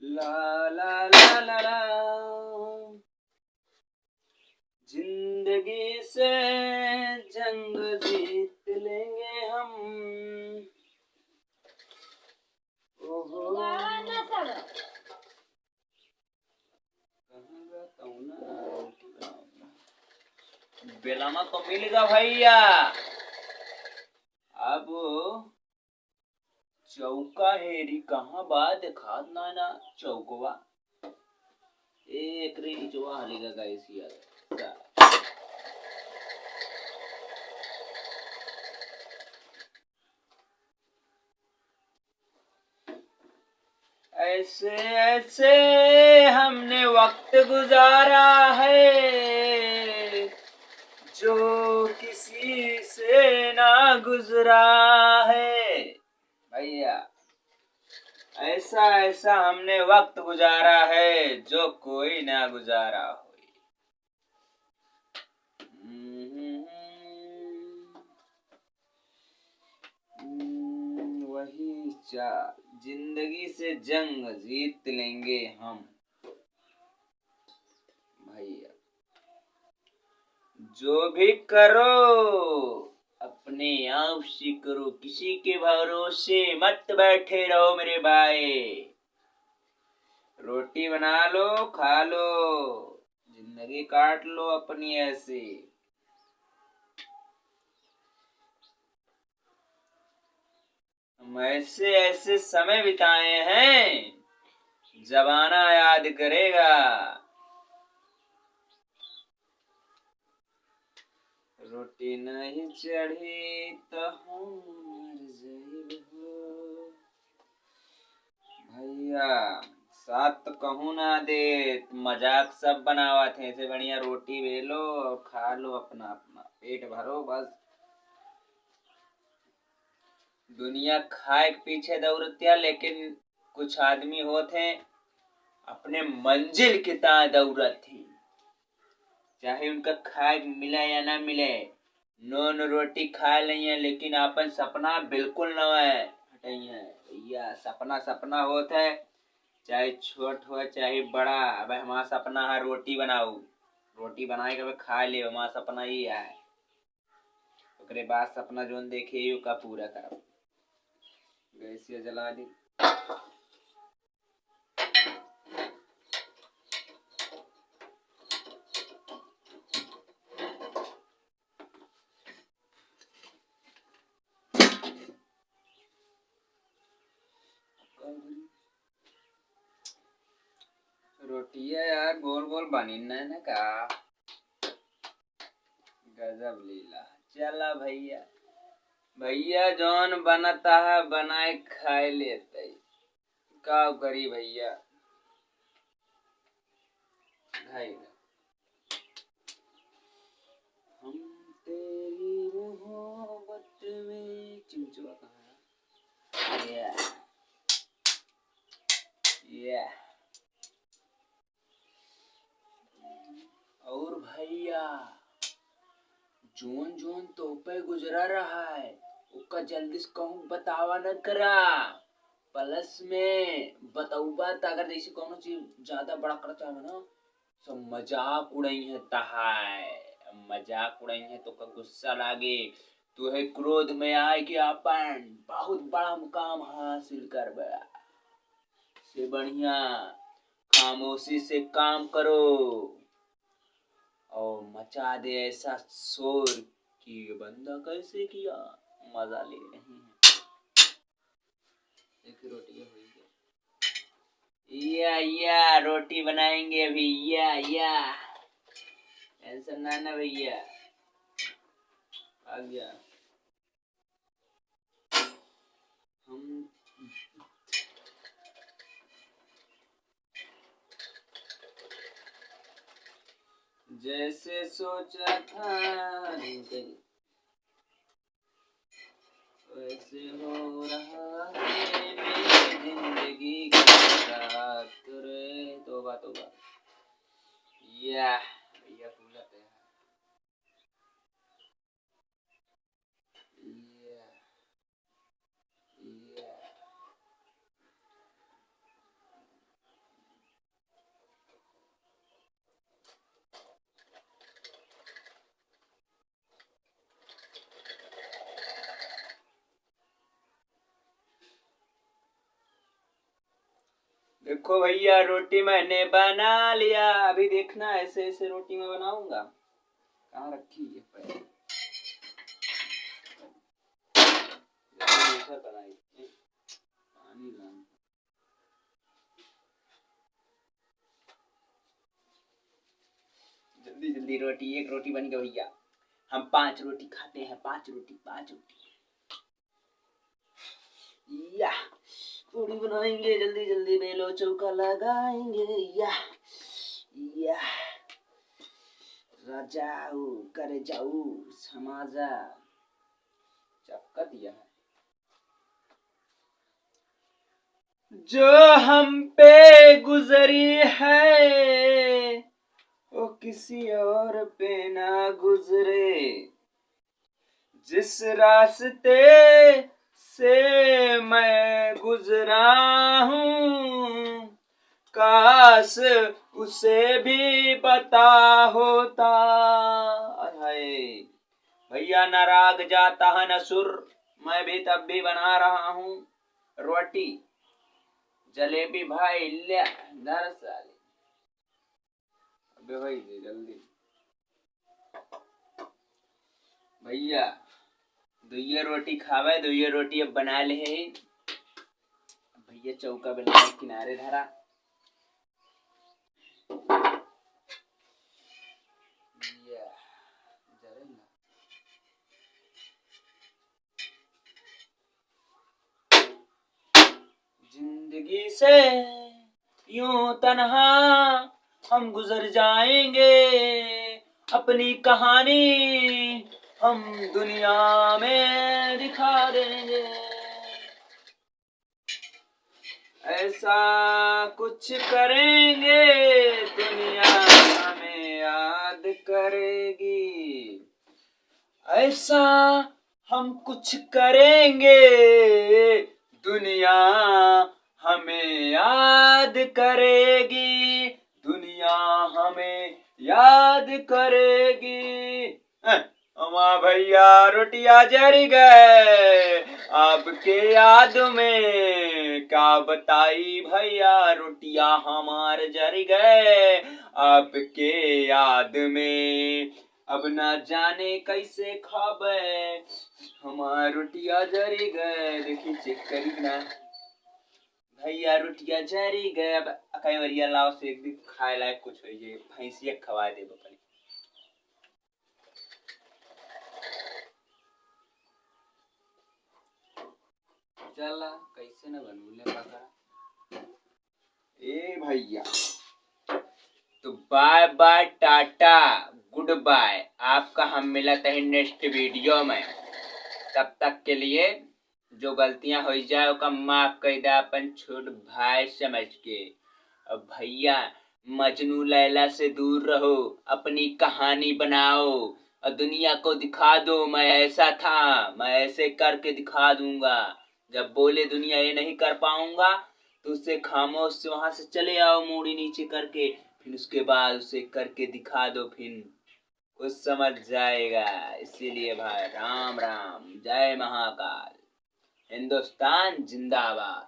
ला ला ला ला ला, जिंदगी से जंग जीत लेंगे हम। ओहो बेलाना तो मिलेगा भैया। अब चौका हेरी कहाँ बा दिखा ना चौकवा एक नीचवा हलेगा गाइस यार। ऐसे ऐसे हमने वक्त गुजारा है जो किसी से ना गुजरा है। भैया ऐसा ऐसा हमने वक्त गुजारा है जो कोई ना गुजारा हो। वही जिंदगी से जंग जीत लेंगे हम। भैया जो भी करो अपने आप से करो, किसी के भरोसे मत बैठे रहो मेरे भाई। रोटी बना लो खा लो, जिंदगी काट लो अपनी ऐसे। हम ऐसे ऐसे समय बिताए हैं जमाना याद करेगा। रोटी नहीं चढ़ी तो हम मर जाइबो। भैया साथ तो कहूँ ना दे, मजाक सब बनावा थे। ऐसे बढ़िया रोटी बेलो और खा लो, अपना अपना पेट भरो बस। दुनिया खाए के पीछे दौड़तिया, लेकिन कुछ आदमी होते अपने मंजिल की तरह दौड़त थी, चाहे उनका खाए मिले या ना मिले। नून रोटी खा लिये लेकिन अपन सपना बिल्कुल न हटाई है। भैया सपना सपना होता है, चाहे छोट हो चाहे बड़ा। अब हमारा सपना है रोटी बनाऊ, रोटी बनाए के खा ले, हमारा सपना ही है। ओकरे बाद सपना जोन देखे का पूरा करो। गैसिया जला दी। रोटिया यार गोल गोल बनी न का, गजब लीला। चला भैया भैया जौन बनता है बनाए खाए लेते, का करी भैया। हम तेरी मोहब्बत में चिमचुआ कहाँ है? और भैया जोन जोन तो पे गुजरा रहा है उसका जल्दी से कहूँ बतावा न करा। प्लस में बताऊबा अगर जैसे कोनो चीज ज्यादा बड़ा कर चाहे ना, सब मजाक उड़ाई है तहाय। मजाक उड़ाई है तो का गुस्सा लागे, तुहे क्रोध में आए कि अपन बहुत बड़ा मुकाम हासिल कर बया। से बढ़िया खामोशी से काम करो और मचा दे ऐसा शोर कि ये बंदा कैसे किया, मजा ले रहे हैं। एक रोटी हुई या रोटी बनाएंगे अभी। या टेंशन ना भैया, आ गया। हम जैसे सोचा था वैसे हो रहा है मेरी जिंदगी का रे। तोबा तोबा या भैया पूजा पे देखो भैया, रोटी मैंने बना लिया। अभी देखना, ऐसे ऐसे रोटी मैं बनाऊंगा। कहाँ रखी है पहले? बनाई पानी लाना। जल्दी जल्दी रोटी, एक रोटी बन गई भैया। हम 5 रोटी खाते हैं, 5 रोटी, 5 रोटी। या पूड़ी बनाएंगे, जल्दी जल्दी बेलो चौका लगाएंगे। या राजाऊ करे जाऊ समाजा चपका दिया है। जो हम पे गुजरी है वो किसी और पे ना गुजरे। जिस रास्ते से मैं गुजरा हूँ, काश उसे भी पता होता। है भैया, न राग जाता है न सुर, मैं भी तब भी बना रहा हूँ रोटी। जलेबी भाई ले दर साले। अबे भाई जल्दी भैया, दुइये रोटी खावे, दुइये रोटी अब बना ले है भैया। चौका बेलना किनारे धरा। जिंदगी से यूं तन्हा हम गुजर जाएंगे, अपनी कहानी हम दुनिया में दिखा देंगे। ऐसा कुछ करेंगे दुनिया हमें याद करेगी। ऐसा हम कुछ करेंगे दुनिया हमें याद करेगी। दुनिया हमें याद करेगी। अमा भैया रोटियां जर गए आपके याद में, क्या बताई भैया रोटियां हमार जर गए आपके याद में। अब ना जाने कैसे खाबे हमार रोटियां जरी गए। देखी चेक करी ना भैया, रोटियां जरी गए। अब कई बरिया लाओ से एक दिन खाए लायक कुछ हो जाए, भैंसिया खवा दे बकरी। चला कैसे न बनूले पकड़ा। ए भैया, तो bye bye tata good bye. आपका हम मिलते हैं नेक्स्ट वीडियो में। तब तक के लिए जो गलतियां हो जाए उसका माफ कर दे अपन छोट भाई समझ के। अब भैया, मजनू लैला से दूर रहो, अपनी कहानी बनाओ और दुनिया को दिखा दो मैं ऐसा था, मैं ऐसे करके दिखा दूंगा। जब बोले दुनिया ये नहीं कर पाऊंगा तो उससे खामोश से वहां से चले आओ मूड़ी नीचे करके, फिर उसके बाद उसे करके दिखा दो, फिर वो समझ जाएगा। इसीलिए भाई राम राम, जय महाकाल, हिंदुस्तान जिंदाबाद।